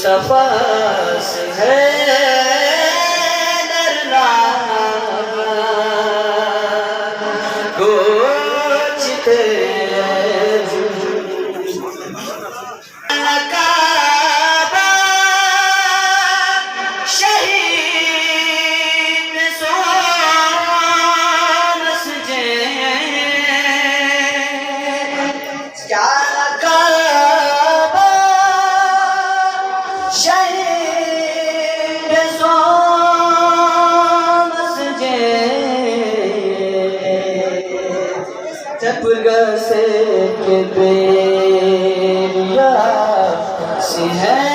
मुस्तफा से है डरना कुछ काबा शहीद सोमस जे क्या काबा शहीद सोमस जे चपुरगा से के बेरिया सी है